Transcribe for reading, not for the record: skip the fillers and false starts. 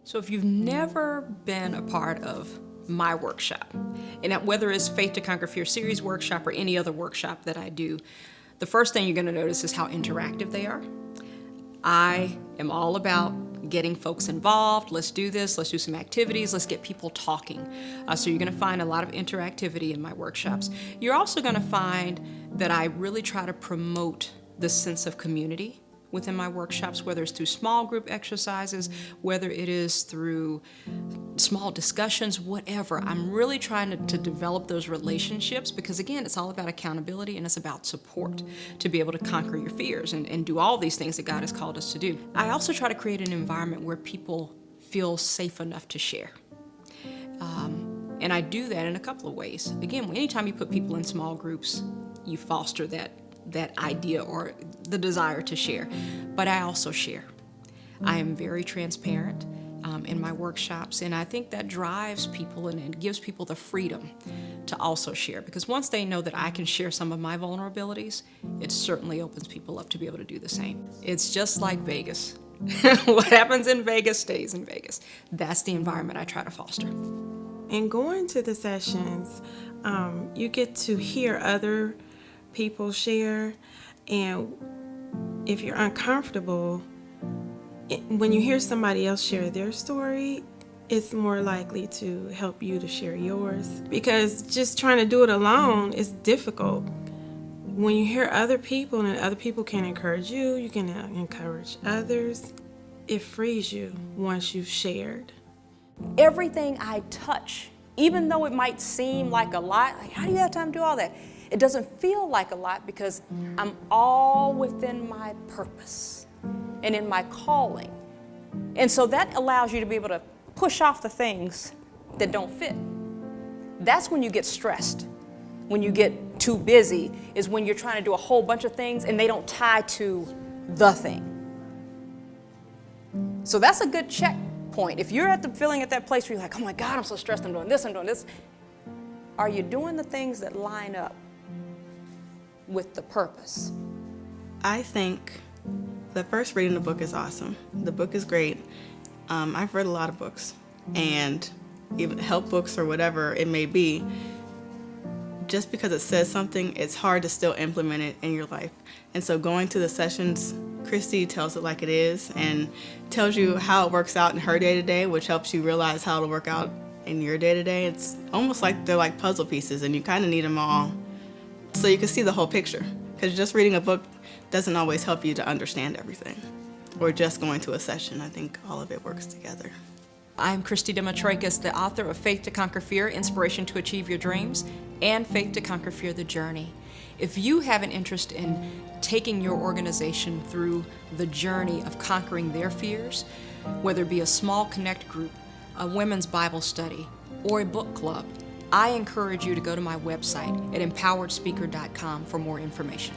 So if you've never been a part of my workshop, and whether it's Faith to Conquer Fear Series workshop or any other workshop that I do, the first thing you're going to notice is how interactive they are. I am all about getting folks involved. Let's do this. Let's do some activities. Let's get people talking. So you're going to find a lot of interactivity in my workshops. You're also going to find that I really try to promote the sense of community within my workshops, whether it's through small group exercises, whether it is through small discussions, whatever. I'm really trying to develop those relationships because, again, it's all about accountability and it's about support to be able to conquer your fears and do all these things that God has called us to do. I also try to create an environment where people feel safe enough to share. And I do that in a couple of ways. Again, anytime you put people in small groups, you foster that idea or the desire to share. But I also share. I am very transparent in my workshops, and I think that drives people and it gives people the freedom to also share, because once they know that I can share some of my vulnerabilities, it certainly opens people up to be able to do the same. It's just like Vegas. What happens in Vegas stays in Vegas. That's the environment I try to foster. And going to the sessions, you get to hear other people share, and if you're uncomfortable, when you hear somebody else share their story, it's more likely to help you to share yours, because just trying to do it alone is difficult. When you hear other people and other people can encourage you, you can encourage others, it frees you once you've shared. Everything I touch, even though it might seem like a lot, like how do you have time to do all that? It doesn't feel like a lot because I'm all within my purpose and in my calling. And so that allows you to be able to push off the things that don't fit. That's when you get stressed. When you get too busy is when you're trying to do a whole bunch of things and they don't tie to the thing. So that's a good checkpoint. If you're feeling at that place where you're like, oh my God, I'm so stressed, I'm doing this, are you doing the things that line up with the purpose? I think the first reading the book is awesome. The book is great. I've read a lot of books, and even help books or whatever it may be, just because it says something, it's hard to still implement it in your life. And so going to the sessions, Christy tells it like it is and tells you how it works out in her day-to-day, which helps you realize how it'll work out in your day-to-day. It's almost like they're like puzzle pieces, and you kind of need them all so you can see the whole picture, because just reading a book doesn't always help you to understand everything, or just going to a session. I think all of it works together. I'm Christy Demetrakis, the author of Faith to Conquer Fear, Inspiration to Achieve Your Dreams, and Faith to Conquer Fear, The Journey. If you have an interest in taking your organization through the journey of conquering their fears, whether it be a small connect group, a women's Bible study, or a book club, I encourage you to go to my website at empoweredspeaker.com for more information.